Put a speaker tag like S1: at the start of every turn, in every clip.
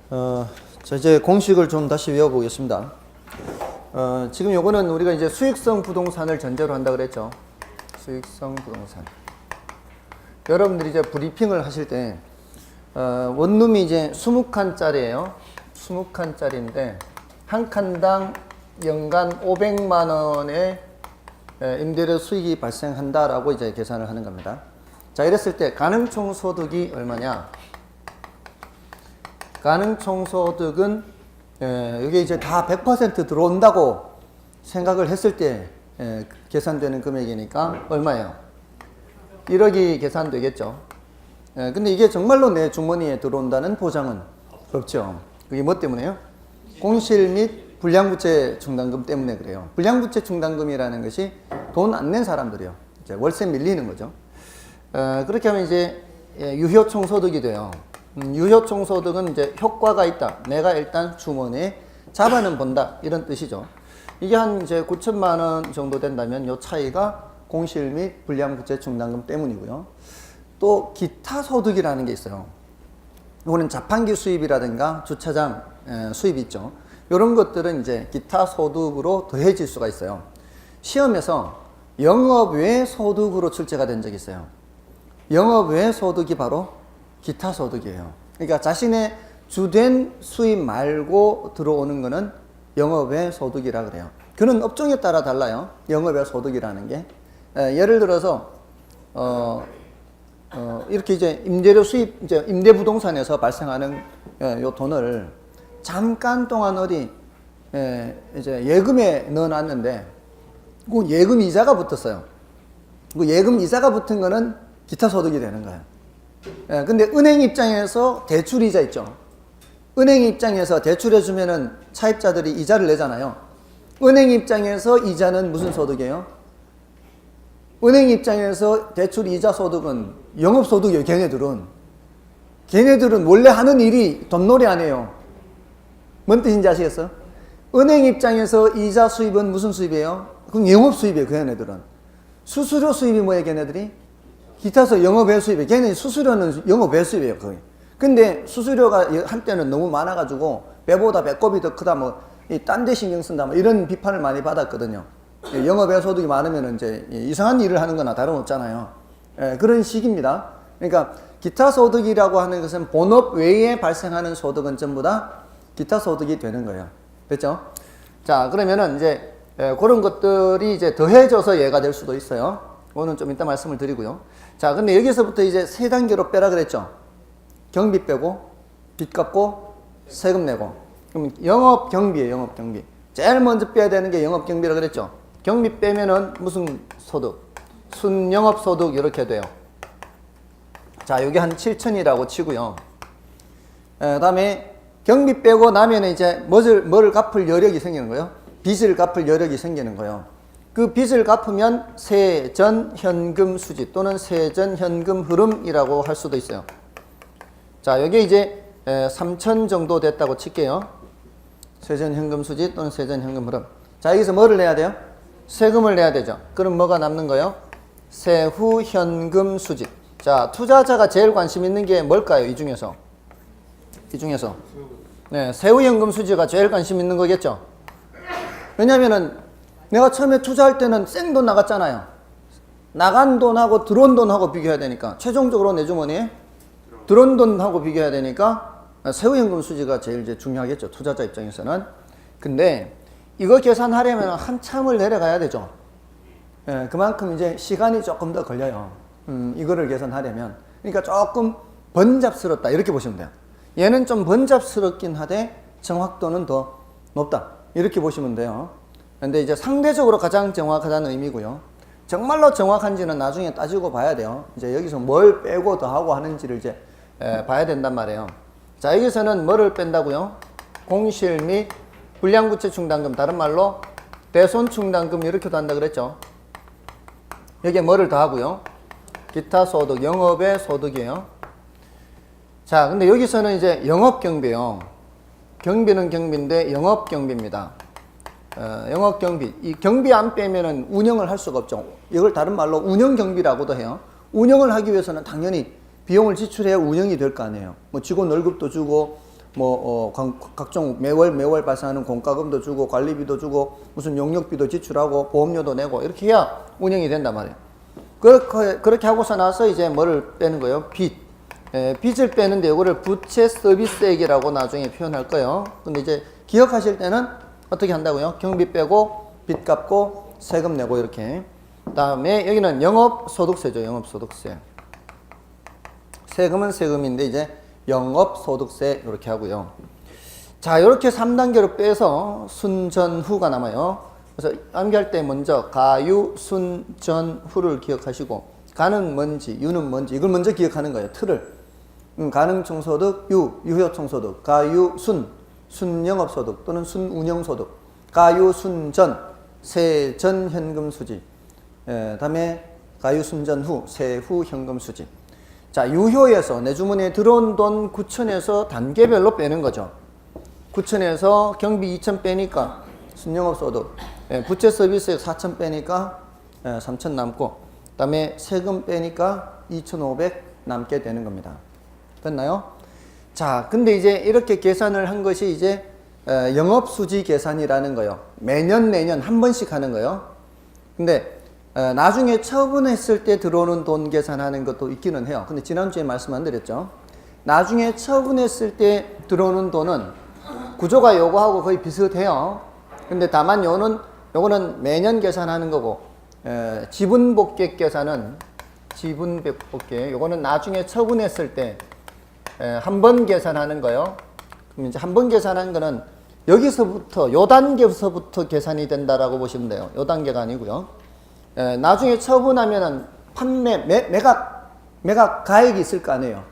S1: 자, 이제 공식을 좀 다시 외워보겠습니다. 지금 요거는 우리가 이제 수익성 부동산을 전제로 한다 그랬죠. 수익성 부동산. 여러분들이 이제 브리핑을 하실 때, 원룸이 이제 20칸짜리예요. 20칸짜리인데, 한 칸당 연간 500만 원의 임대료 수익이 발생한다라고 이제 계산을 하는 겁니다. 자, 이랬을 때 가능총 소득이 얼마냐? 가능총 소득은 이게 이제 다 100% 들어온다고 생각을 했을 때 계산되는 금액이니까 얼마예요? 1억이 계산되겠죠. 근데 이게 정말로 내 주머니에 들어온다는 보장은 없죠. 그게 뭐 때문에요? 공실 및 불량부채 충당금 때문에 그래요. 불량부채 충당금이라는 것이 돈 안 낸 사람들이요. 이제 월세 밀리는 거죠. 그렇게 하면 이제 유효총소득이 돼요. 유효총소득은 이제 효과가 있다. 내가 일단 주머니에 잡아는 본다. 이런 뜻이죠. 이게 한 이제 9천만 원 정도 된다면 이 차이가 공실 및 불량부채 충당금 때문이고요. 또 기타 소득이라는 게 있어요. 이거는 자판기 수입이라든가 주차장 수입이 있죠. 이런 것들은 이제 기타 소득으로 더해질 수가 있어요. 시험에서 영업 외 소득으로 출제가 된 적이 있어요. 영업 외 소득이 바로 기타 소득이에요. 그러니까 자신의 주된 수입 말고 들어오는 거는 영업 외 소득이라 그래요. 그런 업종에 따라 달라요. 영업 외 소득이라는 게. 예를 들어서 이렇게 이제 임대료 수입, 이제 임대부동산에서 발생하는 요 돈을 잠깐 동안 어디 이제 예금에 넣어놨는데 그 예금 이자가 붙었어요. 그 예금 이자가 붙은 거는 기타 소득이 되는 거예요. 근데 은행 입장에서 대출 이자 있죠. 은행 입장에서 대출해주면은 차입자들이 이자를 내잖아요. 은행 입장에서 이자는 무슨 소득이에요? 은행 입장에서 대출 이자 소득은 영업소득이에요. 걔네들은 원래 하는 일이 돈놀이 아니에요. 뭔 뜻인지 아시겠어요? 은행 입장에서 이자 수입은 무슨 수입이에요? 그럼 영업 수입이에요. 걔네들은. 수수료 수입이 뭐예요? 걔네들이? 기타서 영업 외 수입이에요. 걔네 수수료는 영업 외 수입이에요. 거의. 근데 수수료가 한때는 너무 많아가지고 배보다 배꼽이 더 크다 뭐 딴 데 신경 쓴다 뭐 이런 비판을 많이 받았거든요. 영업 외 소득이 많으면 이제 이상한 일을 하는 거나 다름없잖아요. 그런 식입니다. 그러니까 기타 소득이라고 하는 것은 본업 외에 발생하는 소득은 전부 다 기타 소득이 되는 거예요. 됐죠? 자, 그러면은 이제 그런 것들이 이제 더해져서 얘가 될 수도 있어요. 오늘 좀 이따 말씀을 드리고요. 자, 근데 여기서부터 이제 세 단계로 빼라 그랬죠. 경비 빼고, 빚 갚고, 세금 내고. 그럼 영업 경비예요, 영업 경비. 제일 먼저 빼야 되는 게 영업 경비라 그랬죠. 경비 빼면은 무슨 소득? 순영업 소득 이렇게 돼요. 자, 여기 한 7천이라고 치고요. 그다음에 경비 빼고 나면 이제 뭐를 갚을 여력이 생기는 거예요? 빚을 갚을 여력이 생기는 거예요. 그 빚을 갚으면 세전 현금 수지 또는 세전 현금 흐름이라고 할 수도 있어요. 자, 여기 이제 3천 정도 됐다고 칠게요. 세전 현금 수지 또는 세전 현금 흐름. 자, 여기서 뭐를 내야 돼요? 세금을 내야 되죠. 그럼 뭐가 남는 거예요? 세후 현금 수지. 자, 투자자가 제일 관심 있는 게 뭘까요? 이 중에서. 네, 세후 현금 수지가 제일 관심 있는 거겠죠. 왜냐면은 내가 처음에 투자할 때는 생돈 나갔잖아요. 나간 돈하고 들어온 돈하고 비교해야 되니까 최종적으로 내 주머니에 들어온 돈하고 비교해야 되니까 세후현금 수지가 제일 이제 중요하겠죠. 투자자 입장에서는. 근데 이거 계산하려면 한참을 내려가야 되죠. 그만큼 이제 시간이 조금 더 걸려요. 이거를 계산하려면. 그러니까 조금 번잡스럽다 이렇게 보시면 돼요. 얘는 좀 번잡스럽긴 하되 정확도는 더 높다 이렇게 보시면 돼요. 근데 이제 상대적으로 가장 정확하다는 의미고요. 정말로 정확한지는 나중에 따지고 봐야 돼요. 이제 여기서 뭘 빼고 더하고 하는지를 이제 봐야 된단 말이에요. 자, 여기서는 뭐를 뺀다고요? 공실 및 불량부채 충당금, 다른 말로 대손 충당금 이렇게도 한다 그랬죠. 여기에 뭐를 더하고요? 기타 소득, 영업의 소득이에요. 자, 근데 여기서는 이제 영업 경비요. 경비는 경비인데 영업 경비입니다. 영업 경비. 이 경비 안 빼면은 운영을 할 수가 없죠. 이걸 다른 말로 운영 경비라고도 해요. 운영을 하기 위해서는 당연히 비용을 지출해야 운영이 될 거 아니에요. 뭐 직원 월급도 주고 각종 매월 발생하는 공과금도 주고 관리비도 주고 무슨 용역비도 지출하고 보험료도 내고 이렇게 해야 운영이 된단 말이에요. 그렇게 하고서 나서 이제 뭐를 빼는 거예요? 빚을 빼는데 이거를 부채 서비스액이라고 나중에 표현할 거예요. 근데 이제 기억하실 때는 어떻게 한다고요? 경비 빼고 빚 갚고 세금 내고 이렇게. 그다음에 여기는 영업소득세죠. 영업소득세. 세금은 세금인데 이제 영업소득세 이렇게 하고요. 자, 이렇게 3단계로 빼서 순전후가 남아요. 그래서 암기할 때 먼저 가유, 순, 전, 후를 기억하시고 가는 뭔지, 유는 뭔지 이걸 먼저 기억하는 거예요. 틀을. 가능총소득, 유효총소득, 가유, 순영업소득 또는 순운영소득, 가유, 순전, 세전 현금수지, 다음에 가유, 순전, 후, 세후 현금수지. 자, 유효에서 내 주머니에 들어온 돈 9천에서 단계별로 빼는 거죠. 9천에서 경비 2천 빼니까 순영업소득, 부채 서비스액 4천 빼니까 3천 남고, 그 다음에 세금 빼니까 2,500 남게 되는 겁니다. 됐나요? 자, 근데 이제 이렇게 계산을 한 것이 이제 영업수지 계산이라는 거예요. 매년 한 번씩 하는 거예요. 근데 나중에 처분했을 때 들어오는 돈 계산하는 것도 있기는 해요. 근데 지난주에 말씀 안 드렸죠. 나중에 처분했을 때 들어오는 돈은 구조가 요거하고 거의 비슷해요. 근데 다만 요거는 매년 계산하는 거고, 지분복객 계산은 지분복객 요거는 나중에 처분했을 때 한 번 계산하는 거요. 그럼 이제 한 번 계산하는 거는 여기서부터 요 단계에서부터 계산이 된다라고 보시면 돼요. 요 단계가 아니고요. 나중에 처분하면은 매각 가액이 있을 거 아니에요.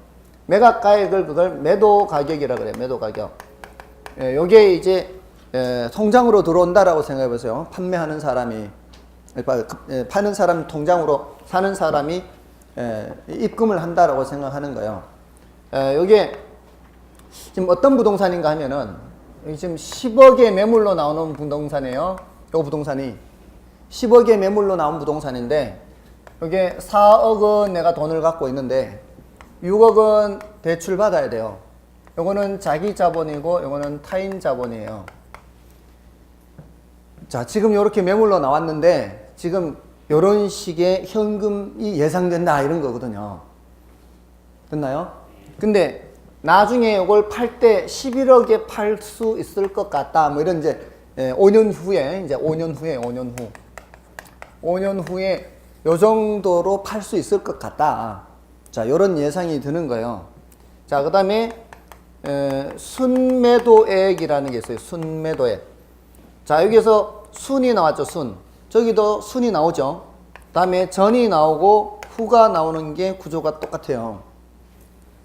S1: 매각 가액을 그걸 매도 가격이라 그래요. 매도 가격. 요게 이제 통장으로 들어온다라고 생각해 보세요. 판매하는 사람이 파는 사람 통장으로 사는 사람이 입금을 한다라고 생각하는 거예요. 요게 지금 어떤 부동산인가 하면은 지금 10억의 매물로 나오는 부동산이에요. 요 부동산이 10억의 매물로 나온 부동산인데 여기에 4억은 내가 돈을 갖고 있는데 6억은 대출 받아야 돼요. 요거는 자기 자본이고 요거는 타인 자본이에요. 자, 지금 이렇게 매물로 나왔는데 지금 요런 식의 현금이 예상된다 이런 거거든요. 됐나요? 근데 나중에 이걸 팔 때 11억에 팔 수 있을 것 같다. 뭐 이런 이제 5년 후에 5년 후에 요 정도로 팔 수 있을 것 같다. 자, 요런 예상이 드는 거예요. 자, 그다음에 순매도액이라는 게 있어요. 순매도액. 자, 여기서 순이 나왔죠. 순. 저기도 순이 나오죠. 그다음에 전이 나오고 후가 나오는 게 구조가 똑같아요.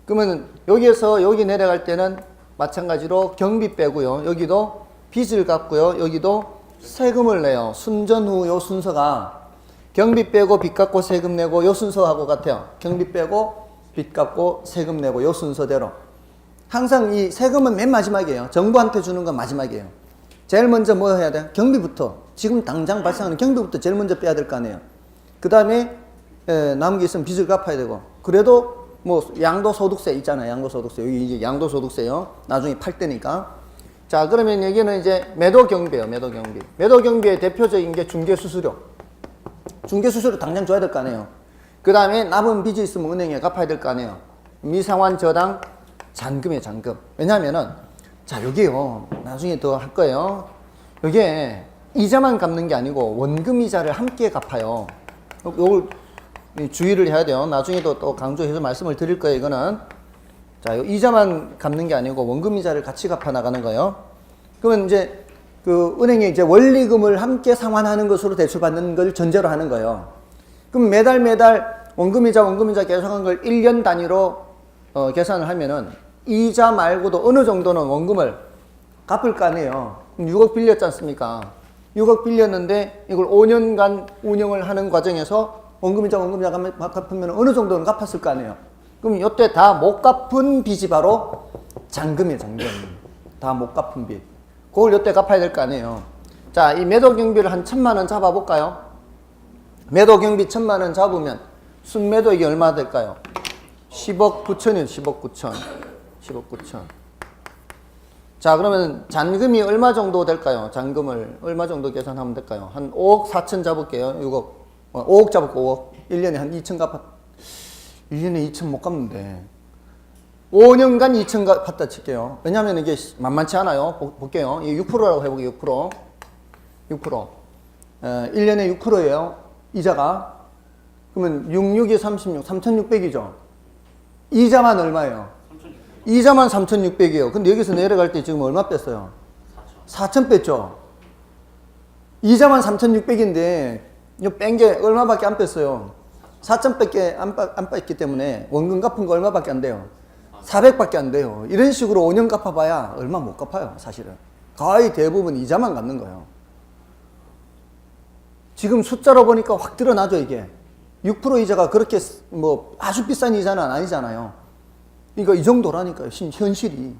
S1: 그러면 여기에서 여기 내려갈 때는 마찬가지로 경비 빼고요. 여기도 빚을 갚고요. 여기도 세금을 내요. 순전후 요 순서가 경비 빼고 빚 갚고 세금 내고 요 순서하고 같아요. 경비 빼고 빚 갚고 세금 내고 요 순서대로. 항상 이 세금은 맨 마지막이에요. 정부한테 주는 건 마지막이에요. 제일 먼저 뭐 해야 돼? 경비부터. 지금 당장 발생하는 경비부터 제일 먼저 빼야 될 거 아니에요. 그 다음에 남은 게 있으면 빚을 갚아야 되고. 그래도 뭐 양도소득세 있잖아요. 양도소득세. 여기 이제 양도소득세요. 나중에 팔 때니까. 자, 그러면 여기는 이제 매도경비예요. 매도경비. 매도경비의 대표적인 게 중개수수료. 중개수수료 당장 줘야 될 거 아니에요. 그 다음에 남은 빚이 있으면 은행에 갚아야 될 거 아니에요. 미상환 저당 잔금이에요. 잔금. 왜냐하면은 자, 여기요. 나중에 더 할 거예요. 이게 이자만 갚는 게 아니고 원금 이자를 함께 갚아요. 요걸 주의를 해야 돼요. 나중에도 또 강조해서 말씀을 드릴 거예요. 이거는 자, 이자만 갚는 게 아니고 원금 이자를 같이 갚아 나가는 거예요. 그러면 이제 그 은행에 이제 원리금을 함께 상환하는 것으로 대출받는 걸 전제로 하는 거예요. 그럼 매달 원금 이자 계속한 걸 1년 단위로 계산을 하면은 이자 말고도 어느 정도는 원금을 갚을 거 아니에요. 6억 빌렸지 않습니까? 6억 빌렸는데 이걸 5년간 운영을 하는 과정에서 원금이자 갚으면 어느 정도는 갚았을 거 아니에요. 그럼 이때 다 못 갚은 빚이 바로 잔금이에요. 잔금. 다 못 갚은 빚. 그걸 이때 갚아야 될 거 아니에요. 자, 이 매도경비를 한 1,000만 원 잡아볼까요? 매도경비 1,000만 원 잡으면 순매도액이 얼마 될까요? 10억 9천이요. 10억 9천. 10억 9천. 자, 그러면 잔금이 얼마 정도 될까요? 잔금을 얼마 정도 계산하면 될까요? 한 5억 4천 잡을게요. 6억. 5억 잡을거 5억. 1년에 한 2천 갚았, 1년에 2천 못 갚는데. 5년간 2천 갚았다 칠게요. 왜냐면 이게 만만치 않아요. 볼게요. 이게 6%라고 해볼게요. 6%. 6%. 1년에 6%예요. 이자가. 그러면 66이 36, 3,600이죠. 이자만 얼마예요? 이자만 3,600이에요. 근데 여기서 내려갈 때 지금 얼마 뺐어요? 4,000 뺐죠. 이자만 3,600인데 이거 뺀 게 얼마밖에 안 뺐어요? 4,000밖에 안 뺐기 때문에 원금 갚은 거 얼마밖에 안 돼요? 400밖에 안 돼요. 이런 식으로 5년 갚아봐야 얼마 못 갚아요, 사실은. 거의 대부분 이자만 갚는 거예요. 지금 숫자로 보니까 확 드러나죠, 이게. 6% 이자가 그렇게 뭐 아주 비싼 이자는 아니잖아요. 그러니까 이 정도라니까요. 현실이.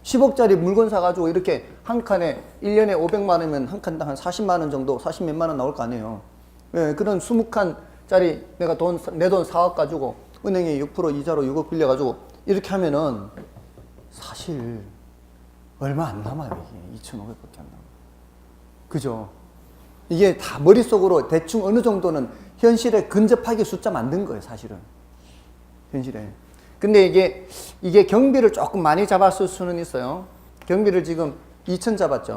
S1: 10억짜리 물건 사가지고 이렇게 한 칸에 1년에 500만 원이면 한 칸당 한 40만 원 정도, 40 몇만 원 나올 거 아니에요. 예, 그런 20칸짜리 내가 내 돈 4억 가지고 은행에 6% 이자로 6억 빌려가지고 이렇게 하면은 사실 얼마 안 남아요. 이게 2,500밖에 안 남아요. 그죠? 이게 다 머릿속으로 대충 어느 정도는 현실에 근접하게 숫자 만든 거예요, 사실은. 현실에. 근데 이게 경비를 조금 많이 잡았을 수는 있어요. 경비를 지금 2천 잡았죠.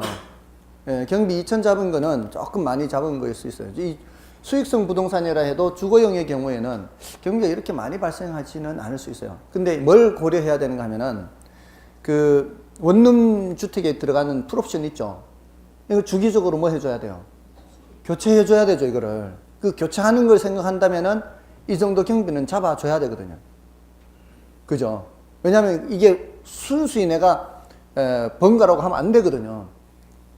S1: 예, 경비 2천 잡은 거는 조금 많이 잡은 거일 수 있어요. 이 수익성 부동산이라 해도 주거용의 경우에는 경비가 이렇게 많이 발생하지는 않을 수 있어요. 근데 뭘 고려해야 되는가 하면은 그 원룸 주택에 들어가는 풀옵션 있죠. 이거 주기적으로 뭐 해줘야 돼요? 교체해줘야 되죠, 이거를. 그 교체하는 걸 생각한다면은 이 정도 경비는 잡아줘야 되거든요. 그죠? 왜냐면 이게 순수히 내가 번가라고 하면 안 되거든요.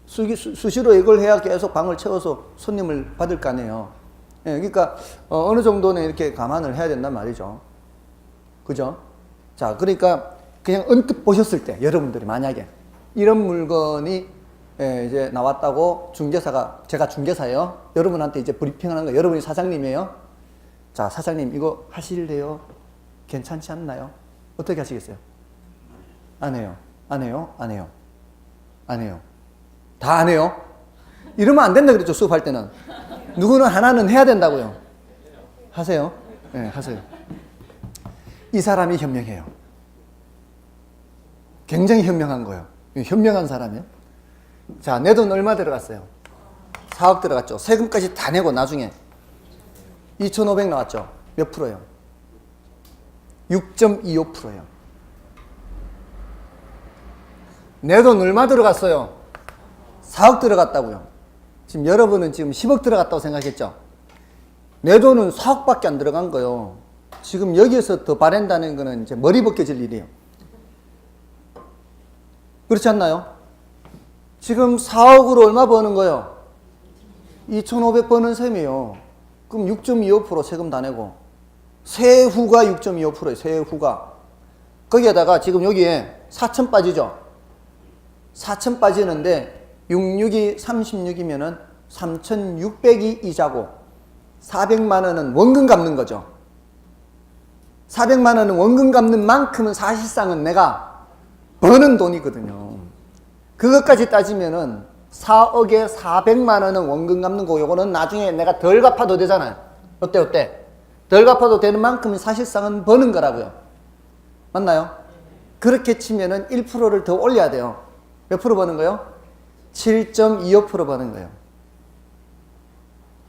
S1: 수시로 이걸 해야 계속 방을 채워서 손님을 받을 거 아니에요. 예, 그러니까 어느 정도는 이렇게 감안을 해야 된단 말이죠. 그죠? 자, 그러니까 그냥 언뜻 보셨을 때 여러분들이 만약에 이런 물건이 이제 나왔다고 중개사가, 제가 중개사예요. 여러분한테 이제 브리핑하는 거예요. 여러분이 사장님이에요. 자, 사장님 이거 하실래요? 괜찮지 않나요? 어떻게 하시겠어요? 안 해요. 안 해요. 안 해요. 안 해요. 다 안 해요? 이러면 안 된다 그랬죠, 수업할 때는. 누구는 하나는 해야 된다고요. 하세요. 네, 하세요. 이 사람이 현명해요. 굉장히 현명한 거예요. 현명한 사람이에요. 자, 내 돈 얼마 들어갔어요? 4억 들어갔죠. 세금까지 다 내고 나중에 2,500 나왔죠. 몇 프로예요? 6.25%예요. 내 돈 얼마 들어갔어요? 4억 들어갔다고요. 지금 여러분은 지금 10억 들어갔다고 생각했죠? 내 돈은 4억밖에 안 들어간 거예요. 지금 여기에서 더 바랜다는 거는 이제 머리 벗겨질 일이에요. 그렇지 않나요? 지금 4억으로 얼마 버는 거예요? 2,500 버는 셈이에요. 그럼 6.25% 세금 다 내고 세후가 6.25%예요. 세후가. 거기에다가 지금 여기에 4천 빠지죠? 4천 빠지는데 66이 36이면은 3,600이 이자고 400만 원은 원금 갚는 거죠. 400만 원은 원금 갚는 만큼은 사실상은 내가 버는 돈이거든요. 그것까지 따지면은 4억에 400만 원은 원금 갚는 거, 요거는 나중에 내가 덜 갚아도 되잖아요. 어때? 덜 갚아도 되는 만큼은 사실상은 버는 거라고요. 맞나요? 그렇게 치면은 1%를 더 올려야 돼요. 몇 프로 버는 거요? 7.25% 버는 거예요.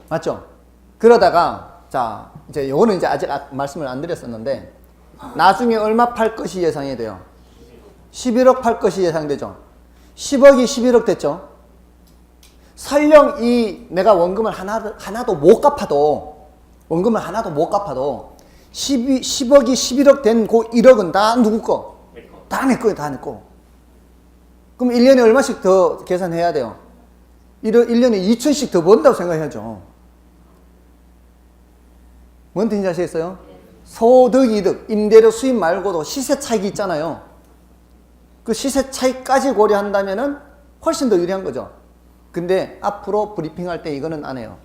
S1: 맞죠? 그러다가, 자, 이제 요거는 이제 아직 말씀을 안 드렸었는데, 나중에 얼마 팔 것이 예상이 돼요? 11억 팔 것이 예상되죠? 10억이 11억 됐죠? 설령 내가 원금을 하나도 못 갚아도, 10억이 11억 된 그 1억은 다 누구 거? 다 내 거예요, 다 내 거. 그럼 1년에 얼마씩 더 계산해야 돼요? 1년에 2천씩 더 번다고 생각해야죠. 뭔 뜻인지 아시겠어요? 소득, 이득, 임대료 수입 말고도 시세 차익이 있잖아요. 그 시세 차익까지 고려한다면은 훨씬 더 유리한 거죠. 근데 앞으로 브리핑할 때 이거는 안 해요.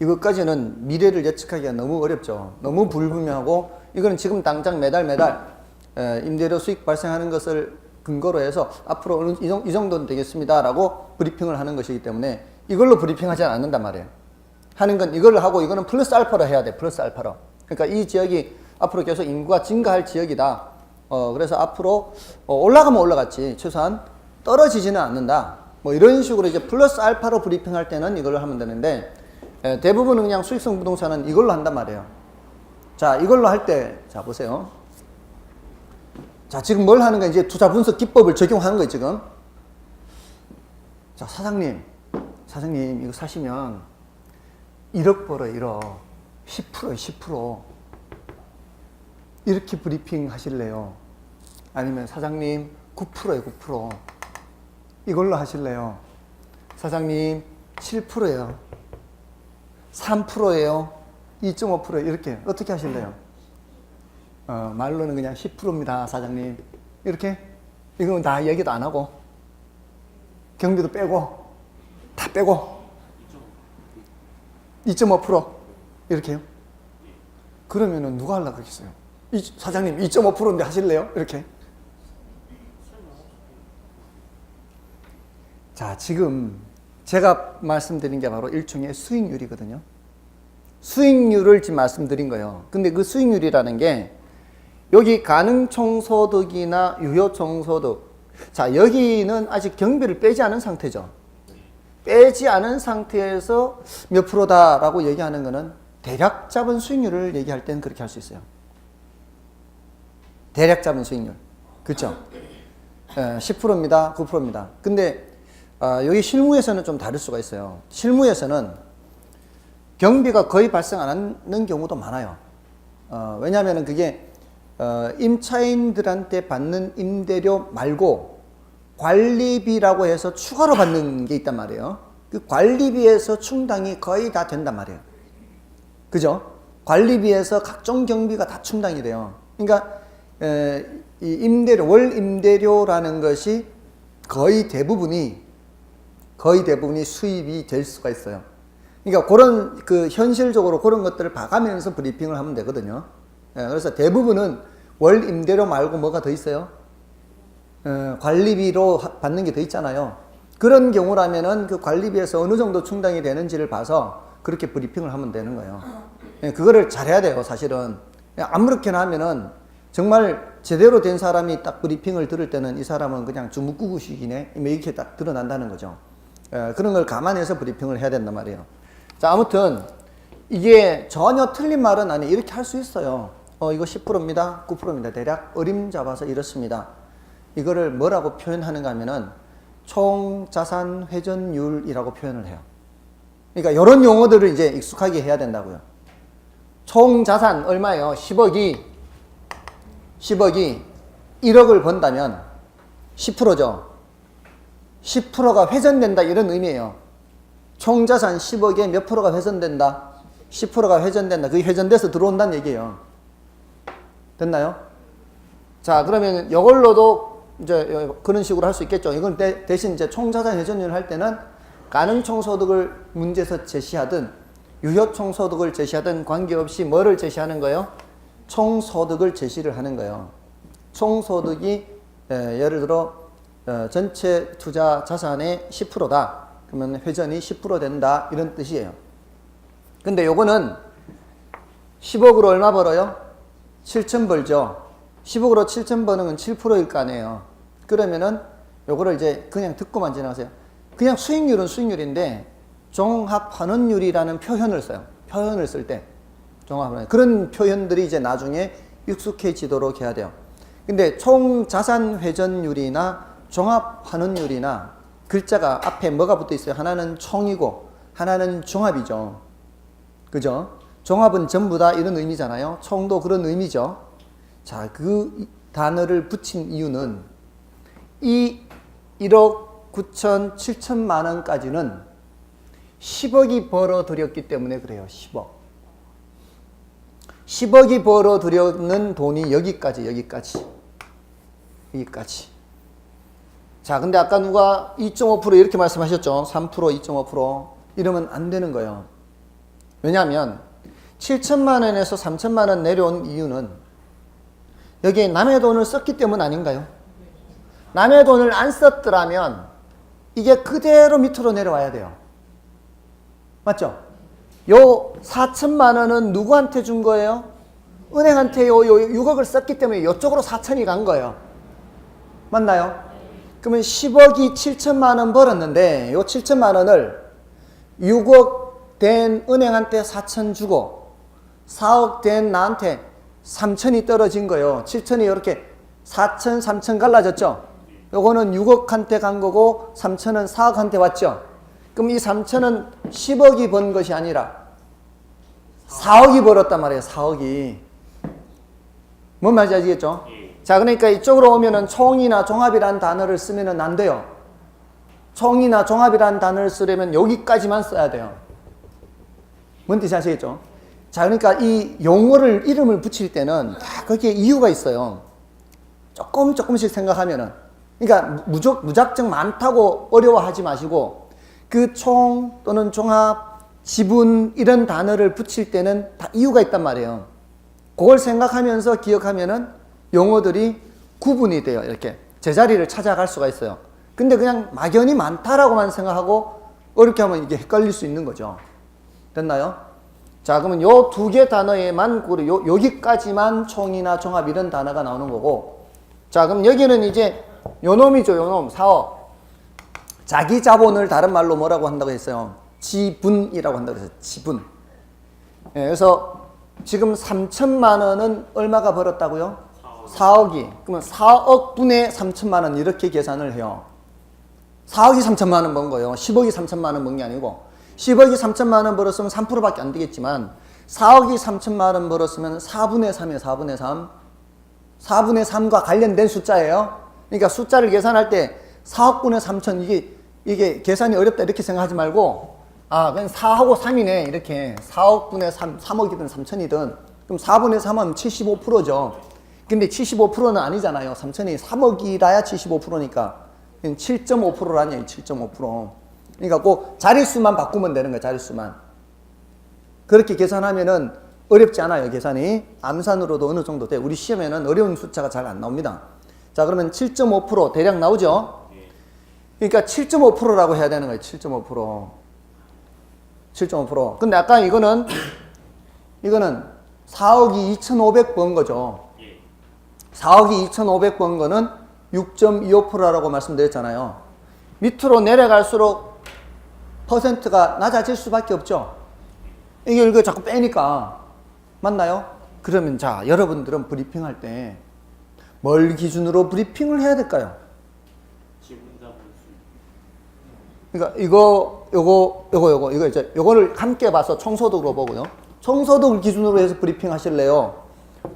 S1: 이것까지는 미래를 예측하기가 너무 어렵죠. 너무 불분명하고, 이거는 지금 당장 매달 임대료 수익 발생하는 것을 근거로 해서 앞으로 이 정도는 되겠습니다라고 브리핑을 하는 것이기 때문에 이걸로 브리핑하지 않는단 말이에요. 하는 건 이걸 하고 이거는 플러스 알파로 해야 돼. 플러스 알파로. 그러니까 이 지역이 앞으로 계속 인구가 증가할 지역이다. 그래서 앞으로 올라가면 올라갔지. 최소한 떨어지지는 않는다. 뭐 이런 식으로 이제 플러스 알파로 브리핑할 때는 이걸로 하면 되는데 대부분은 그냥 수익성 부동산은 이걸로 한단 말이에요. 자, 이걸로 할 때, 자, 보세요. 자, 지금 뭘 하는 거야? 이제 투자 분석 기법을 적용하는 거예요, 지금. 자, 사장님, 이거 사시면 1억 벌어요, 1억. 10%요, 10%. 이렇게 브리핑 하실래요? 아니면 사장님, 9%예요, 9%. 이걸로 하실래요? 사장님, 7%예요. 3%예요. 2.5% 이렇게 어떻게 하실래요? 말로는 그냥 10%입니다, 사장님. 이렇게? 이건 다 얘기도 안 하고 경비도 빼고 다 빼고 2.5% 이렇게요? 그러면은 누가 하려고 그러겠어요? 사장님 2.5%인데 하실래요? 이렇게. 자, 지금 제가 말씀드린 게 바로 일종의 수익률이거든요. 수익률을 지금 말씀드린 거예요. 근데 그 수익률이라는 게 여기 가능총소득이나 유효총소득, 자, 여기는 아직 경비를 빼지 않은 상태죠. 빼지 않은 상태에서 몇 프로다라고 얘기하는 거는 대략 잡은 수익률을 얘기할 때는 그렇게 할 수 있어요. 대략 잡은 수익률. 그렇죠? 10%입니다. 9%입니다. 근데 여기 실무에서는 좀 다를 수가 있어요. 실무에서는 경비가 거의 발생 안 하는 경우도 많아요. 왜냐하면 그게 임차인들한테 받는 임대료 말고 관리비라고 해서 추가로 받는 게 있단 말이에요. 그 관리비에서 충당이 거의 다 된단 말이에요. 그죠? 관리비에서 각종 경비가 다 충당이 돼요. 그러니까 이 임대료, 월 임대료라는 것이 거의 대부분이 수입이 될 수가 있어요. 그러니까 그런 현실적으로 그런 것들을 봐가면서 브리핑을 하면 되거든요. 그래서 대부분은 월 임대료 말고 뭐가 더 있어요? 관리비로 받는 게 더 있잖아요. 그런 경우라면은 그 관리비에서 어느 정도 충당이 되는지를 봐서 그렇게 브리핑을 하면 되는 거예요. 그거를 잘해야 돼요, 사실은. 아무렇게나 하면은 정말 제대로 된 사람이 딱 브리핑을 들을 때는 이 사람은 그냥 주묵구구식이네, 이렇게 딱 드러난다는 거죠. 그런 걸 감안해서 브리핑을 해야 된단 말이에요. 자, 아무튼 이게 전혀 틀린 말은 아니에요. 이렇게 할 수 있어요. 이거 10%입니다. 9%입니다. 대략 어림잡아서 이렇습니다. 이거를 뭐라고 표현하는가 하면은 총자산 회전율이라고 표현을 해요. 그러니까 이런 용어들을 이제 익숙하게 해야 된다고요. 총자산 얼마예요? 10억이 1억을 번다면 10%죠. 10%가 회전된다 이런 의미예요. 총자산 10억에 몇 프로가 회전된다? 10%가 회전된다. 그게 회전돼서 들어온다는 얘기예요. 됐나요? 자, 그러면 이걸로도 이제 그런 식으로 할 수 있겠죠. 이건 대신 이제 총자산 회전율 할 때는 가능총소득을 문제에서 제시하든 유효총소득을 제시하든 관계없이 뭐를 제시하는 거예요? 총소득을 제시를 하는 거예요. 총소득이 예를 들어 전체 투자 자산의 10%다. 그러면 회전이 10% 된다. 이런 뜻이에요. 근데 요거는 10억으로 얼마 벌어요? 7천 벌죠. 10억으로 7천 버는 건 7%일 거 아니에요. 그러면은 요거를 이제 그냥 듣고만 지나가세요. 그냥 수익률은 수익률인데 종합환원율이라는 표현을 써요. 표현을 쓸 때 종합환원 그런 표현들이 이제 나중에 익숙해지도록 해야 돼요. 근데 총자산 회전율이나 종합환원율이나 글자가 앞에 뭐가 붙어 있어요? 하나는 총이고 하나는 종합이죠. 그죠? 종합은 전부 다 이런 의미잖아요. 총도 그런 의미죠. 자, 그 단어를 붙인 이유는 이 1억 9천 7천만 원까지는 10억이 벌어들였기 때문에 그래요. 10억. 10억이 벌어들였는 돈이 여기까지. 자, 근데 아까 누가 2.5% 이렇게 말씀하셨죠? 3%, 2.5% 이러면 안 되는 거예요. 왜냐하면 7천만 원에서 3천만 원 내려온 이유는 여기에 남의 돈을 썼기 때문 아닌가요? 남의 돈을 안 썼더라면 이게 그대로 밑으로 내려와야 돼요. 맞죠? 요 4천만 원은 누구한테 준 거예요? 은행한테 요 6억을 썼기 때문에 이쪽으로 4천이 간 거예요. 맞나요? 그러면 10억이 7천만 원 벌었는데 요 7천만 원을 6억 된 은행한테 4천 주고 4억 된 나한테 3천이 떨어진 거예요. 7천이 이렇게 4천, 3천 갈라졌죠? 요거는 6억한테 간 거고 3천은 4억한테 왔죠? 그럼 이 3천은 10억이 번 것이 아니라 4억이 벌었단 말이에요. 4억이. 뭔 말인지 아시겠죠? 자, 그러니까 이쪽으로 오면은 총이나 종합이라는 단어를 쓰면은 안 돼요. 총이나 종합이라는 단어를 쓰려면 여기까지만 써야 돼요. 뭔 뜻인지 아시겠죠? 자, 그러니까 이 용어를, 이름을 붙일 때는 다 거기에 이유가 있어요. 조금씩 생각하면은. 그러니까 무작정 많다고 어려워하지 마시고 그 총 또는 종합, 지분 이런 단어를 붙일 때는 다 이유가 있단 말이에요. 그걸 생각하면서 기억하면은 용어들이 구분이 돼요. 이렇게 제자리를 찾아갈 수가 있어요. 근데 그냥 막연히 많다라고만 생각하고 어렵게 하면 이게 헷갈릴 수 있는 거죠. 됐나요? 자, 그러면 요 두 개 단어에만 여기까지만 총이나 종합 이런 단어가 나오는 거고, 자, 그럼 여기는 이제 요 놈이죠. 요 놈, 4억. 자기 자본을 다른 말로 뭐라고 한다고 했어요? 지분이라고 한다고 했어요. 지분. 예, 그래서 지금 3천만 원은 얼마가 벌었다고요? 4억이. 그러면 4억 분의 3천만 원 이렇게 계산을 해요. 4억이 3천만 원 번 거예요. 10억이 3천만 원 번 게 아니고 10억이 3천만 원 벌었으면 3%밖에 안 되겠지만 4억이 3천만 원 벌었으면 4분의 3이에요. 4분의 3. 4분의 3과 관련된 숫자예요. 그러니까 숫자를 계산할 때 4억분의 3천 이게 계산이 어렵다 이렇게 생각하지 말고 그냥 4하고 3이네 이렇게 4억분의 3, 3억이든 3천이든 그럼 4분의 3하면 75%죠. 근데 75%는 아니잖아요. 3천이 3억이라야 75%니까 7.5%라니 7.5%. 그러니까 꼭 자릿수만 바꾸면 되는 거예요. 자릿수만. 그렇게 계산하면은 어렵지 않아요. 계산이. 암산으로도 어느 정도 돼. 우리 시험에는 어려운 숫자가 잘 안 나옵니다. 자, 그러면 7.5% 대략 나오죠? 그러니까 7.5%라고 해야 되는 거예요. 7.5%. 7.5%. 근데 아까 이거는 4억이 2,500 번 거죠. 4억이 2,500 번 거는 6.25%라고 말씀드렸잖아요. 밑으로 내려갈수록 퍼센트가 낮아질 수밖에 없죠. 이거 자꾸 빼니까. 맞나요? 그러면 자, 여러분들은 브리핑할 때 뭘 기준으로 브리핑을 해야 될까요? 그러니까 이거 이제 요거를 함께 봐서 총소득으로 보고요. 총소득을 기준으로 해서 브리핑 하실래요?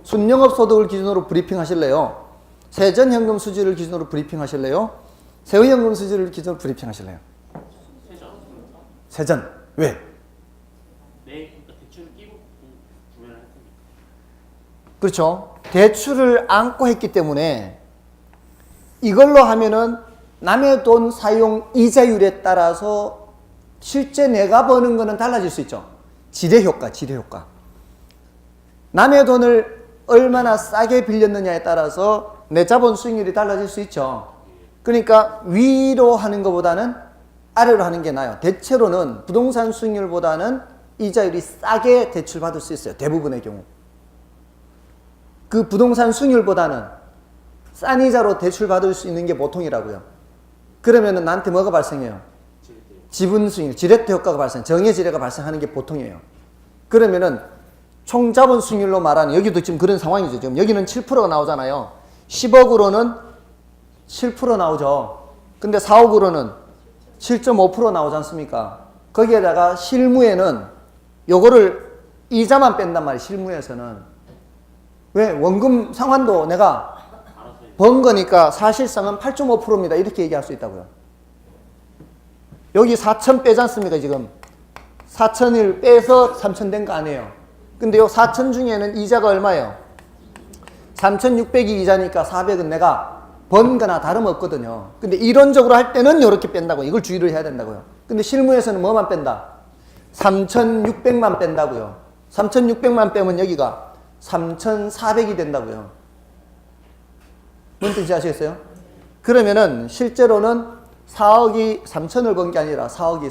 S1: 순영업소득을 기준으로 브리핑 하실래요? 세전현금 수지를 기준으로 브리핑 하실래요? 세후현금 수지를 기준으로 브리핑 하실래요? 세전. 왜?
S2: 대출을 끼고 구매를 할 테니까.
S1: 그렇죠. 대출을 안고 했기 때문에 이걸로 하면은 남의 돈 사용 이자율에 따라서 실제 내가 버는 거는 달라질 수 있죠. 지뢰효과. 남의 돈을 얼마나 싸게 빌렸느냐에 따라서 내 자본 수익률이 달라질 수 있죠. 그러니까 위로 하는 것보다는 아래로 하는 게 나아요. 대체로는 부동산 수익률보다는 이자율이 싸게 대출받을 수 있어요. 대부분의 경우. 그 부동산 수익률보다는 싼 이자로 대출받을 수 있는 게 보통이라고요. 그러면은 나한테 뭐가 발생해요? 지분 수익률, 지렛대 효과가 정의 지뢰가 발생하는 게 보통이에요. 그러면은 총 자본 수익률로 말하는 여기도 지금 그런 상황이죠. 지금 여기는 7%가 나오잖아요. 10억으로는 7% 나오죠. 근데 4억으로는 7.5% 나오지 않습니까? 거기에다가 실무에는 요거를 이자만 뺀단 말이에요. 실무에서는. 왜? 원금 상환도 내가 번 거니까 사실상은 8.5%입니다. 이렇게 얘기할 수 있다고요. 여기 4천 빼지 않습니까? 지금 4천을 빼서 3천 된 거 아니에요. 근데 요 4천 중에는 이자가 얼마예요? 3,600이 이자니까 400은 내가 번 거나 다름없거든요. 근데 이론적으로 할 때는 이렇게 뺀다고. 이걸 주의를 해야 된다고요. 근데 실무에서는 뭐만 뺀다? 3,600만 뺀다고요. 3,600만 빼면 여기가 3,400이 된다고요. 뭔 뜻인지 아시겠어요? 그러면은 실제로는 4억이 3천을 번 게 아니라 4억이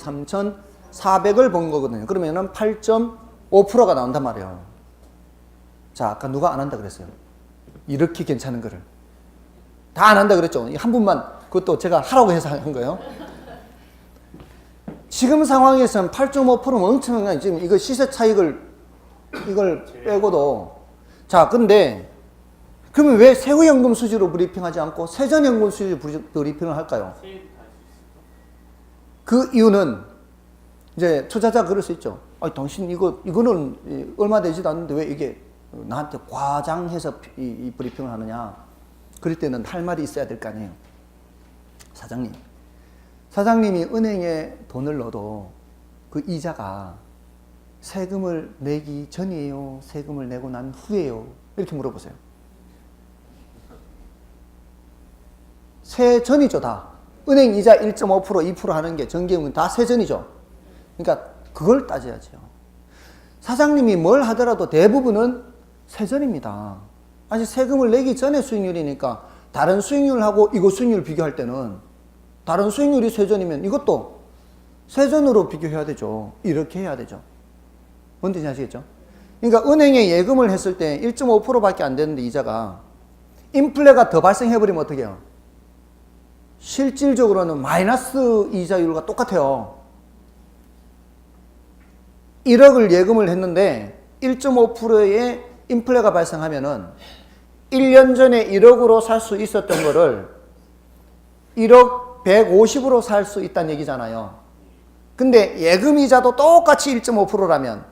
S1: 3,400을 번 거거든요. 그러면은 8.5%가 나온단 말이에요. 자, 아까 누가 안 한다 그랬어요? 이렇게 괜찮은 거를. 다 안 한다 그랬죠? 한 분만, 그것도 제가 하라고 해서 한 거예요. 지금 상황에서는 8.5%면 엄청난, 지금 이거 시세 차익을, 이걸 빼고도. 자, 근데, 그러면 왜 세후연금 수지로 브리핑하지 않고 세전연금 수지로 브리핑을 할까요? 그 이유는, 이제 투자자가 그럴 수 있죠. 아니, 당신 이거는 얼마 되지도 않는데 왜 이게 나한테 과장해서 이 브리핑을 하느냐. 그럴 때는 할 말이 있어야 될 거 아니에요. 사장님이 은행에 돈을 넣어도 그 이자가 세금을 내기 전이에요? 세금을 내고 난 후에요? 이렇게 물어보세요. 세전이죠, 다. 은행 이자 1.5%, 2% 하는 게 정기예금은 다 세전이죠. 그러니까 그걸 따져야죠. 사장님이 뭘 하더라도 대부분은 세전입니다. 아직 세금을 내기 전에 수익률이니까 다른 수익률하고 이거 수익률 비교할 때는 다른 수익률이 세전이면 이것도 세전으로 비교해야 되죠. 이렇게 해야 되죠. 뭔 뜻인지 아시겠죠? 그러니까 은행에 예금을 했을 때 1.5%밖에 안 되는데 이자가 인플레가 더 발생해버리면 어떻게 해요? 실질적으로는 마이너스 이자율과 똑같아요. 1억을 예금을 했는데 1.5%의 인플레가 발생하면은 1년 전에 1억으로 살 수 있었던 거를 1억 150으로 살 수 있다는 얘기잖아요. 근데 예금이자도 똑같이 1.5%라면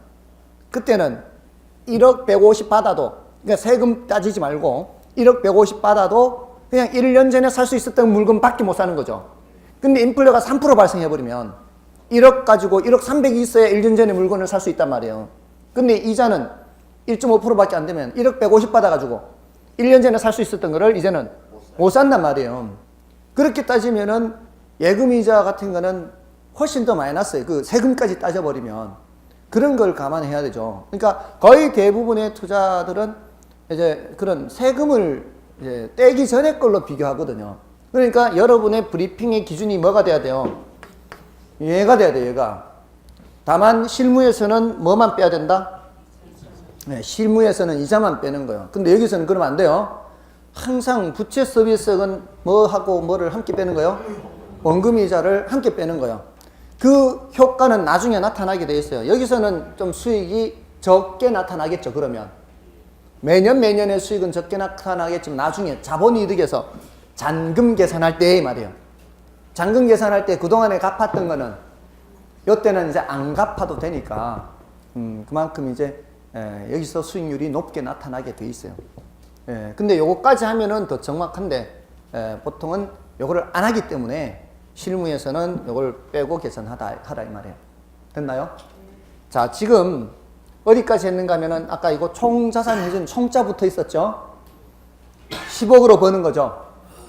S1: 그때는 1억 150 받아도, 그러니까 세금 따지지 말고 1억 150 받아도 그냥 1년 전에 살 수 있었던 물건밖에 못 사는 거죠. 근데 인플레가 3% 발생해버리면 1억 가지고 1억 300이 있어야 1년 전에 물건을 살 수 있단 말이에요. 근데 이자는 1.5%밖에 안 되면 1억 150 받아가지고 1년 전에 살 수 있었던 거를 이제는 못 산단 말이에요. 그렇게 따지면은 예금이자 같은 거는 훨씬 더 마이너스예요. 그 세금까지 따져버리면. 그런 걸 감안해야 되죠. 그러니까 거의 대부분의 투자들은 이제 그런 세금을 이제 떼기 전에 걸로 비교하거든요. 그러니까 여러분의 브리핑의 기준이 뭐가 돼야 돼요? 얘가 돼야 돼요, 얘가. 다만 실무에서는 뭐만 빼야 된다? 네, 실무에서는 이자만 빼는 거예요. 근데 여기서는 그러면 안 돼요. 항상 부채 서비스액은 뭐하고 뭐를 함께 빼는 거예요? 원금 이자를 함께 빼는 거예요. 그 효과는 나중에 나타나게 돼 있어요. 여기서는 좀 수익이 적게 나타나겠죠, 그러면. 매년의 수익은 적게 나타나겠지만 나중에 자본이득에서 잔금 계산할 때 말이에요. 잔금 계산할 때 그동안에 갚았던 거는 이때는 이제 안 갚아도 되니까 그만큼 이제 여기서 수익률이 높게 나타나게 돼 있어요. 근데 요거까지 하면은 더 정확한데 보통은 요거를 안 하기 때문에 실무에서는 요걸 빼고 계산하라 이 말이에요. 됐나요? 자, 지금 어디까지 했는가 하면은 아까 이거 총자산 회전 총자 붙어 있었죠? 10억으로 버는 거죠.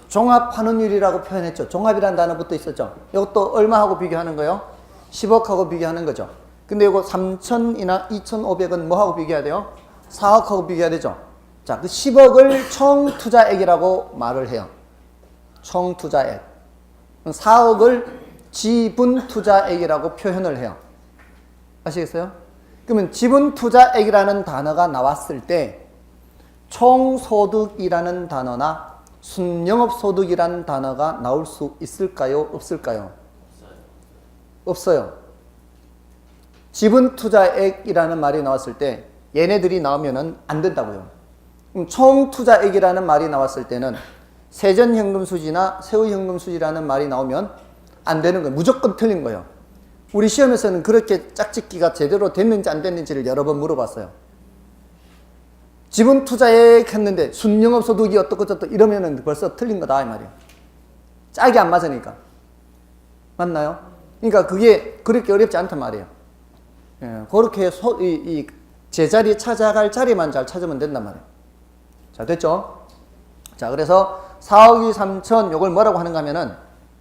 S1: 종합환원율이라고 표현했죠. 종합이라는 단어 붙어 있었죠. 이것도 얼마하고 비교하는 거예요? 10억하고 비교하는 거죠. 근데 이거 3,000이나 2,500은 뭐하고 비교해야 돼요? 4억하고 비교해야 되죠. 자, 그 10억을 총투자액이라고 말을 해요. 총투자액. 4억을 지분투자액이라고 표현을 해요. 아시겠어요? 그러면 지분투자액이라는 단어가 나왔을 때 총소득이라는 단어나 순영업소득이라는 단어가 나올 수 있을까요? 없을까요? 없어요. 지분투자액이라는 말이 나왔을 때 얘네들이 나오면은 안 된다고요. 총투자액이라는 말이 나왔을 때는 세전현금수지나 세후현금수지라는 말이 나오면 안 되는 거예요. 무조건 틀린 거예요. 우리 시험에서는 그렇게 짝짓기가 제대로 됐는지 안 됐는지를 여러 번 물어봤어요. 지분투자액 했는데 순영업소득이 어떻고 저떻고 이러면은 벌써 틀린 거다 이 말이에요. 짝이 안 맞으니까. 맞나요? 그러니까 그게 그렇게 어렵지 않단 말이에요. 그렇게 이 제자리 찾아갈 자리만 잘 찾으면 된단 말이에요. 자, 됐죠? 자, 그래서 4억이 3천 요걸 뭐라고 하는가 하면은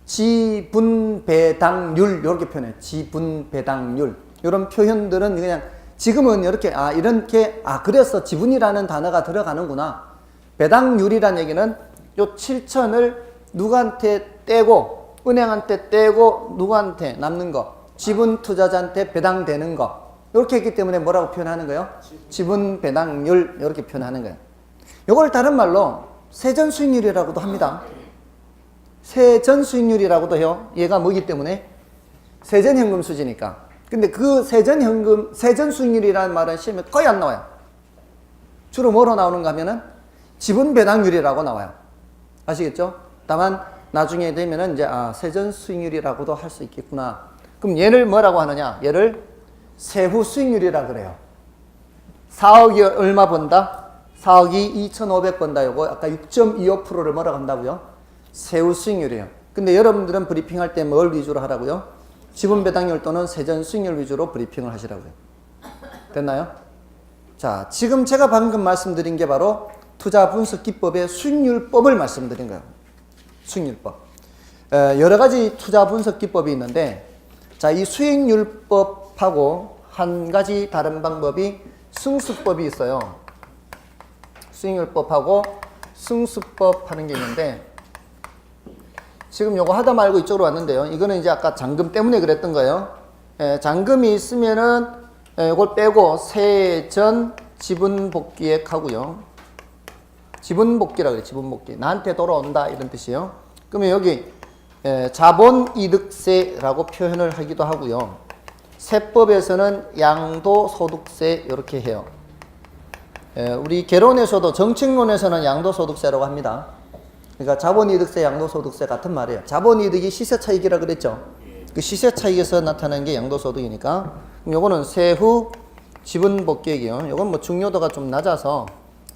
S1: 지분배당률 이렇게 표현해요. 지분배당률 이런 표현들은 그냥 지금은 이렇게 그래서 지분이라는 단어가 들어가는구나. 배당률이라는 얘기는 요 7천을 누구한테 떼고, 은행한테 떼고 누구한테 남는 거, 지분 투자자한테 배당되는 거, 이렇게 했기 때문에 뭐라고 표현하는 거예요? 지분 배당률, 이렇게 표현하는 거예요. 이걸 다른 말로 세전 수익률이라고도 합니다. 세전 수익률이라고도 해요. 얘가 뭐기 때문에? 세전 현금 수지니까. 근데 그 세전 현금, 세전 수익률이라는 말은 시험에 거의 안 나와요. 주로 뭐로 나오는가 하면은 지분 배당률이라고 나와요. 아시겠죠? 다만 나중에 되면은 이제 세전 수익률이라고도 할 수 있겠구나. 그럼 얘를 뭐라고 하느냐? 얘를 세후 수익률이라 그래요. 4억이 얼마 번다? 4억이 2,500 번다. 요거 아까 6.25%를 뭐라고 한다고요? 세후 수익률이에요. 근데 여러분들은 브리핑할 때 뭘 위주로 하라고요? 지분 배당률 또는 세전 수익률 위주로 브리핑을 하시라고요. 됐나요? 자, 지금 제가 방금 말씀드린 게 바로 투자 분석 기법의 수익률법을 말씀드린 거예요. 수익률법. 여러 가지 투자 분석 기법이 있는데, 자, 이 수익률법하고 한 가지 다른 방법이 승수법이 있어요. 수익률법하고 승수법 하는 게 있는데, 지금 요거 하다 말고 이쪽으로 왔는데요. 이거는 이제 아까 잔금 때문에 그랬던 거예요. 잔금이 있으면은 이걸 빼고 세전 지분복귀액 하고요. 지분복귀라 그래, 지분복귀. 나한테 돌아온다 이런 뜻이에요. 그러면 여기 자본이득세라고 표현을 하기도 하고요. 세법에서는 양도소득세 이렇게 해요. 우리 개론에서도 정책론에서는 양도소득세라고 합니다. 그러니까 자본이득세, 양도소득세 같은 말이에요. 자본이득이 시세차익이라 그랬죠. 그 시세차익에서 나타나는 게 양도소득이니까. 그럼 요거는 세후 지분복귀액이요. 요건 뭐 중요도가 좀 낮아서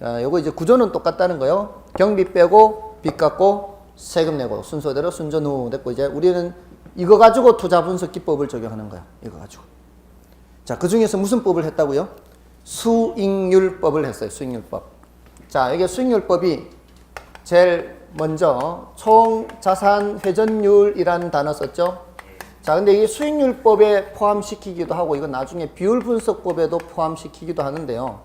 S1: 요거 이제 구조는 똑같다는 거예요. 경비 빼고 빚 갚고 세금 내고 순서대로 순전후 됐고, 이제 우리는 이거 가지고 투자 분석 기법을 적용하는 거야. 이거 가지고. 자, 그 중에서 무슨 법을 했다고요? 수익률법을 했어요. 수익률법. 자, 이게 수익률법이 제일 먼저 총자산 회전율이라는 단어 썼죠. 자, 근데 이 수익률법에 포함시키기도 하고, 이건 나중에 비율 분석법에도 포함시키기도 하는데요.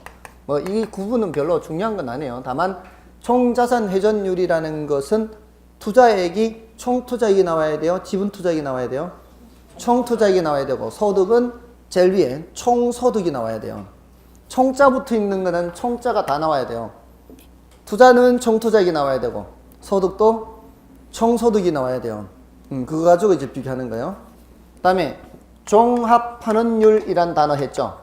S1: 뭐 이 구분은 별로 중요한 건 아니에요. 다만 총자산 회전율이라는 것은 투자액이 총투자액이 나와야 돼요. 지분투자액이 나와야 돼요. 총투자액이 나와야 되고, 소득은 제일 위에 총소득이 나와야 돼요. 총자 붙어 있는 거는 총자가 다 나와야 돼요. 투자는 총투자액이 나와야 되고, 소득도 총소득이 나와야 돼요. 그거 가지고 이제 비교하는 거예요. 그 다음에 종합환원율이란 단어 했죠.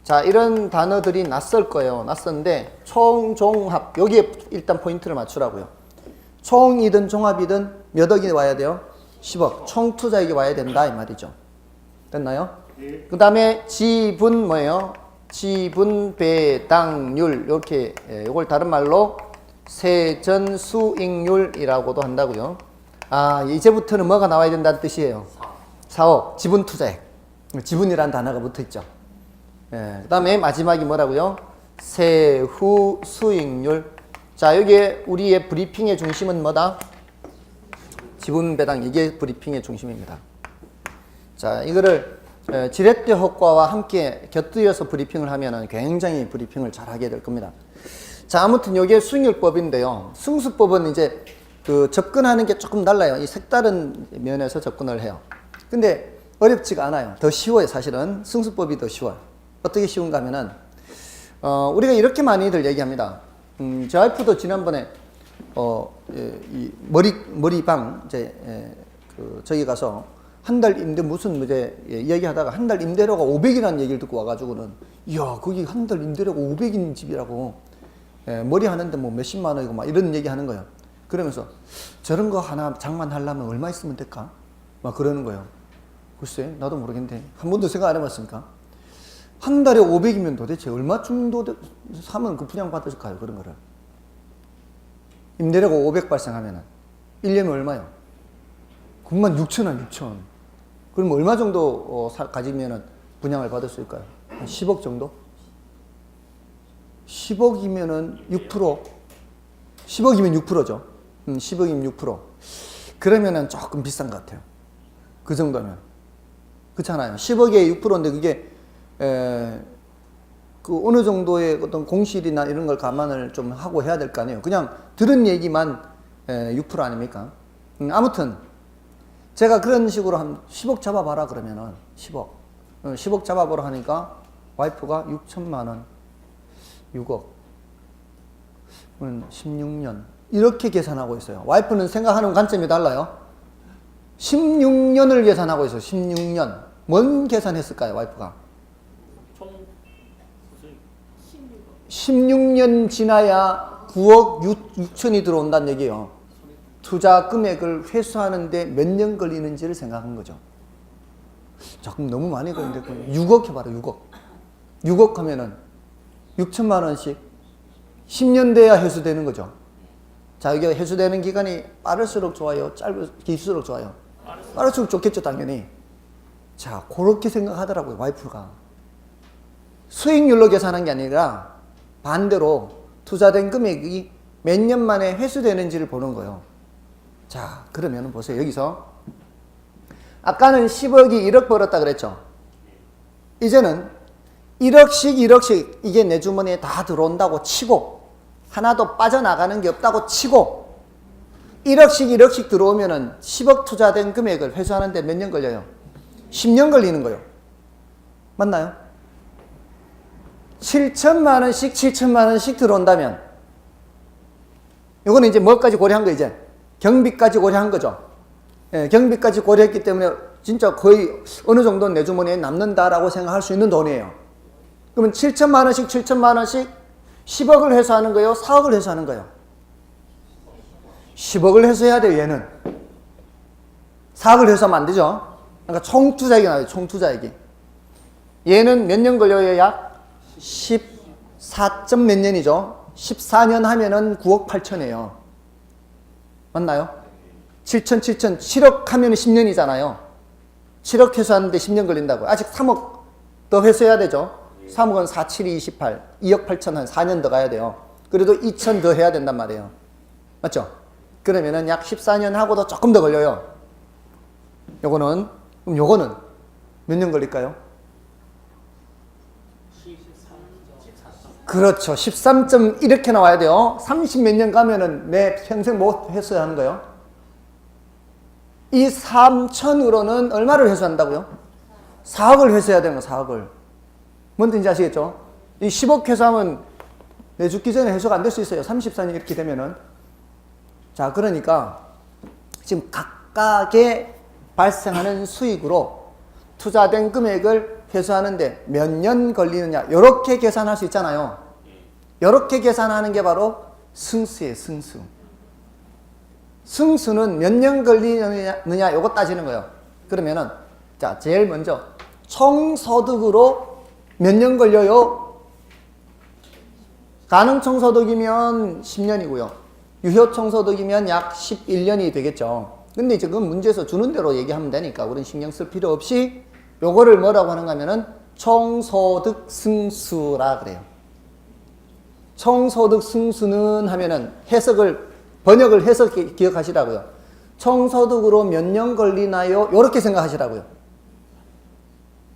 S1: 자, 이런 단어들이 낯설 거예요. 낯선데 총종합, 여기에 일단 포인트를 맞추라고요. 총이든 종합이든 몇 억이 와야 돼요? 10억. 총투자액이 와야 된다 이 말이죠. 됐나요? 그 다음에 지분 뭐예요? 지분 배당률, 이렇게 이걸 다른 말로 세전 수익률이라고도 한다고요. 이제부터는 뭐가 나와야 된다는 뜻이에요. 4억 지분 투자액. 지분이라는 단어가 붙어 있죠. 그 다음에 마지막이 뭐라고요? 세후 수익률. 자, 여기에 우리의 브리핑의 중심은 뭐다? 지분 배당. 이게 브리핑의 중심입니다. 자, 이거를 지렛대 효과와 함께 곁들여서 브리핑을 하면 굉장히 브리핑을 잘 하게 될 겁니다. 자, 아무튼 이게 수익률법인데요. 승수법은 이제 그 접근하는 게 조금 달라요. 이 색다른 면에서 접근을 해요. 근데 어렵지가 않아요. 더 쉬워요, 사실은. 승수법이 더 쉬워요. 어떻게 쉬운가 하면은, 우리가 이렇게 많이들 얘기합니다. 제 와이프도 지난번에, 이 머리방, 저기 가서 한 달 임대 무슨 이제 이야기하다가 한 달 임대료가 500이라는 얘기를 듣고 와가지고는, 이야, 거기 한 달 임대료가 500인 집이라고, 머리 하는데 뭐 몇십만 원이고 막 이런 얘기 하는 거예요. 그러면서 저런 거 하나 장만하려면 얼마 있으면 될까? 막 그러는 거예요. 글쎄, 나도 모르겠는데. 한 번도 생각 안 해봤습니까? 한 달에 500이면 도대체 얼마 정도 사면 그 분양받을까요? 그런 거를. 임대료가 500 발생하면은 1년에 얼마요? 96,000원, 6,000원. 그럼 얼마 정도 가지면은 분양을 받을 수 있을까요? 한 10억 정도? 10억이면은 6%? 10억이면 6%죠. 10억이면 6%. 그러면은 조금 비싼 것 같아요. 그 정도면. 그렇잖아요. 10억에 6%인데 그게, 그 어느 정도의 어떤 공실이나 이런 걸 감안을 좀 하고 해야 될 거 아니에요. 그냥 들은 얘기만 6% 아닙니까? 아무튼 제가 그런 식으로 한 10억 잡아봐라 그러면은 10억 10억 잡아보라 하니까 와이프가 6천만 원 6억 16년 이렇게 계산하고 있어요. 와이프는 생각하는 관점이 달라요. 16년을 계산하고 있어요. 16년. 뭔 계산했을까요, 와이프가?
S2: 총 수익
S1: 16년 지나야 9억 6천이 들어온다는 얘기예요. 투자 금액을 회수하는데 몇 년 걸리는지를 생각한 거죠. 조금 너무 많이 걸리는데 6억 해봐라. 6억 하면은 6천만 원씩 10년 돼야 회수되는 거죠. 자, 이게 회수되는 기간이 빠를수록 좋아요? 길수록 좋아요? 빠를수록 좋겠죠, 당연히. 자, 그렇게 생각하더라고요, 와이프가. 수익률로 계산한 게 아니라 반대로 투자된 금액이 몇 년 만에 회수되는지를 보는 거예요. 자, 그러면 보세요. 여기서 아까는 10억이 1억 벌었다 그랬죠. 이제는 1억씩 이게 내 주머니에 다 들어온다고 치고 하나도 빠져나가는 게 없다고 치고 1억씩 들어오면은 10억 투자된 금액을 회수하는데 몇 년 걸려요? 10년 걸리는 거예요. 맞나요? 7천만 원씩 들어온다면 이거는 이제 뭐까지 고려한 거 이제 경비까지 고려한 거죠. 예, 경비까지 고려했기 때문에 진짜 거의 어느 정도는 내 주머니에 남는다라고 생각할 수 있는 돈이에요. 그러면 7천만 원씩 10억을 회수하는 거예요? 4억을 회수하는 거예요? 10억을 회수해야 돼요, 얘는. 4억을 회수하면 안 되죠. 그러니까 총투자액이 나와요, 총투자액이. 얘는 몇 년 걸려요, 약? 14점 몇 년이죠? 14년 하면은 9억 8천이에요. 맞나요? 7억 하면 10년이잖아요. 7억 회수하는데 10년 걸린다고. 아직 3억 더 회수해야 되죠. 3억은 4, 7이 28, 2억 8천 한 4년 더 가야 돼요. 그래도 2천 더 해야 된단 말이에요. 맞죠? 그러면은 약 14년 하고도 조금 더 걸려요. 그럼 요거는 몇 년 걸릴까요? 그렇죠. 13점 이렇게 나와야 돼요. 30 몇 년 가면은 내 평생 못 회수해야 하는 거예요. 이 3천으로는 얼마를 회수한다고요? 4억을 회수해야 되는 거예요. 4억을. 뭔 뜻인지 아시겠죠? 이 10억 회수하면 내 죽기 전에 회수가 안 될 수 있어요. 34년 이렇게 되면은. 자, 그러니까 지금 각각의 발생하는 수익으로 투자된 금액을 회수하는데 몇 년 걸리느냐 이렇게 계산할 수 있잖아요. 이렇게 계산하는 게 바로 승수예요. 승수. 승수는 몇 년 걸리느냐 이거 따지는 거예요. 그러면은 자, 제일 먼저 총소득으로 몇 년 걸려요? 가능총소득이면 10년이고요. 유효총소득이면 약 11년이 되겠죠. 근데 이제 그건 문제에서 주는 대로 얘기하면 되니까 우리는 신경 쓸 필요 없이 요거를 뭐라고 하는가 하면은 총소득 승수라 그래요. 총소득 승수는 하면은 번역을 해서 기억하시라고요. 총소득으로 몇 년 걸리나요? 요렇게 생각하시라고요.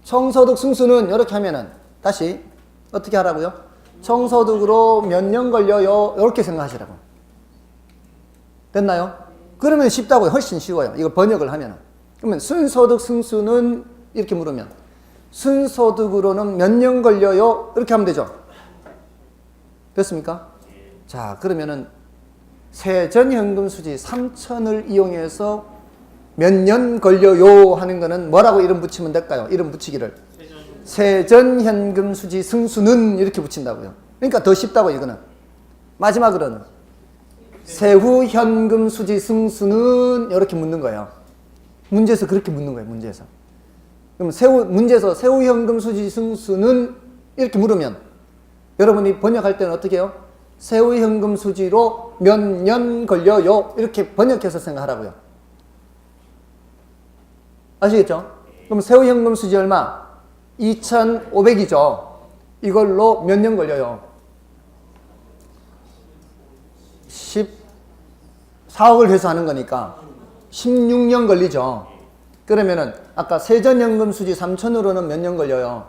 S1: 총소득 승수는 이렇게 하면은 다시 어떻게 하라고요? 총소득으로 몇 년 걸려요? 이렇게 생각하시라고. 됐나요? 그러면 쉽다고요. 훨씬 쉬워요. 이거 번역을 하면은. 그러면 순소득 승수는 이렇게 물으면 순소득으로는 몇 년 걸려요? 이렇게 하면 되죠. 됐습니까? 자, 그러면은 세전현금 수지 3천을 이용해서 몇 년 걸려요 하는 거는 뭐라고 이름 붙이면 될까요? 이름 붙이기를 세전현금 수지 승수는 이렇게 붙인다고요. 그러니까 더 쉽다고 이거는. 마지막으로는 세후현금 수지 승수는 이렇게 묻는 거예요. 문제에서 그렇게 묻는 거예요. 문제에서. 그럼 문제에서 세후현금 수지 승수는 이렇게 물으면 여러분이 번역할 때는 어떻게 해요? 세후현금 수지로 몇 년 걸려요? 이렇게 번역해서 생각하라고요. 아시겠죠? 그럼 세후현금 수지 얼마? 2,500이죠. 이걸로 몇 년 걸려요? 14억을 회수하는 거니까 16년 걸리죠. 그러면은 아까 세전연금 수지 3천으로는 몇 년 걸려요?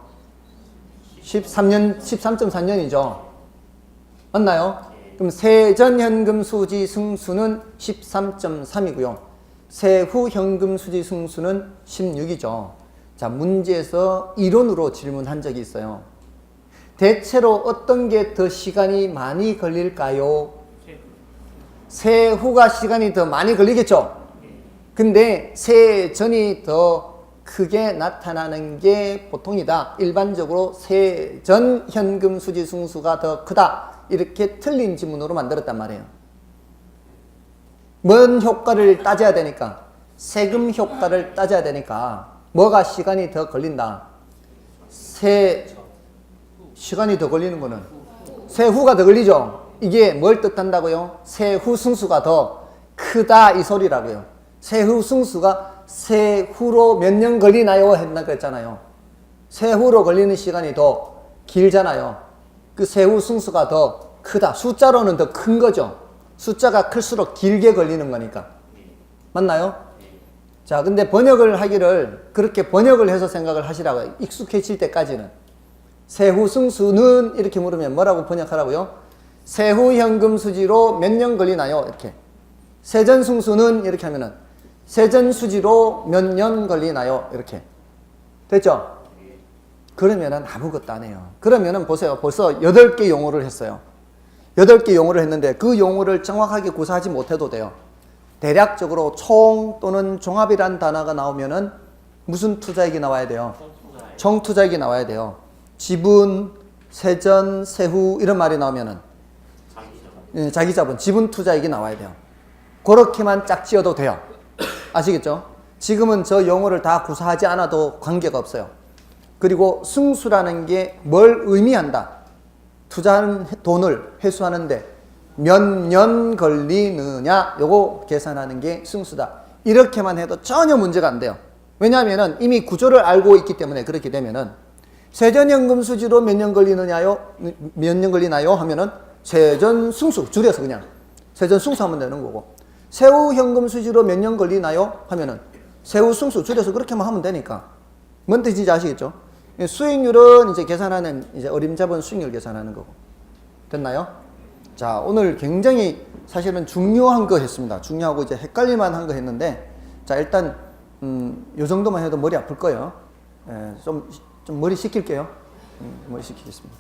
S1: 13.4년이죠. 맞나요? 그럼 세전 현금 수지 승수는 13.3이고요. 세후 현금 수지 승수는 16이죠. 자, 문제에서 이론으로 질문한 적이 있어요. 대체로 어떤 게 더 시간이 많이 걸릴까요? 세후가 시간이 더 많이 걸리겠죠. 근데 세전이 더 크게 나타나는 게 보통이다. 일반적으로 세전 현금 수지 승수가 더 크다. 이렇게 틀린 지문으로 만들었단 말이에요. 뭔 효과를 따져야 되니까? 세금 효과를 따져야 되니까 뭐가 시간이 더 걸린다? 시간이 더 걸리는 거는 세후가 더 걸리죠. 이게 뭘 뜻한다고요? 세후 승수가 더 크다 이 소리라고요. 세후 승수가 세후로 몇 년 걸리나요? 했나 그랬잖아요. 세후로 걸리는 시간이 더 길잖아요. 그 세후 승수가 더 크다. 숫자로는 더 큰 거죠. 숫자가 클수록 길게 걸리는 거니까. 맞나요? 자, 근데 번역을 하기를 그렇게 번역을 해서 생각을 하시라고요. 익숙해질 때까지는. 세후 승수는 이렇게 물으면 뭐라고 번역하라고요? 세후 현금 수지로 몇 년 걸리나요? 이렇게. 세전 승수는 이렇게 하면은 세전 수지로 몇 년 걸리나요? 이렇게. 됐죠? 그러면은 아무것도 안 해요. 그러면은 보세요. 벌써 8개 용어를 했어요. 8개 용어를 했는데 그 용어를 정확하게 구사하지 못해도 돼요. 대략적으로 총 또는 종합이란 단어가 나오면은 무슨 투자액이 나와야 돼요? 총투자액이 나와야 돼요. 지분, 세전, 세후 이런 말이 나오면은 자기자본, 지분 투자액이 나와야 돼요. 그렇게만 짝지어도 돼요. 아시겠죠? 지금은 저 용어를 다 구사하지 않아도 관계가 없어요. 그리고 승수라는 게 뭘 의미한다? 투자한 돈을 회수하는데 몇 년 걸리느냐 요거 계산하는 게 승수다. 이렇게만 해도 전혀 문제가 안 돼요. 왜냐하면 이미 구조를 알고 있기 때문에. 그렇게 되면은 세전현금 수지로 몇 년 걸리느냐요? 몇 년 걸리나요? 하면은 세전승수 줄여서 그냥 세전승수 하면 되는 거고, 세후 현금 수지로 몇 년 걸리나요? 하면은 세후승수 줄여서 그렇게만 하면 되니까. 뭔 뜻인지 아시겠죠? 수익률은 이제 계산하는 이제 어림잡은 수익률 계산하는 거고. 됐나요? 자, 오늘 굉장히 사실은 중요한 거 했습니다. 중요하고 이제 헷갈릴만 한 거 했는데, 자, 일단 요 정도만 해도 머리 아플 거예요. 좀 머리 식힐게요. 머리 식히겠습니다.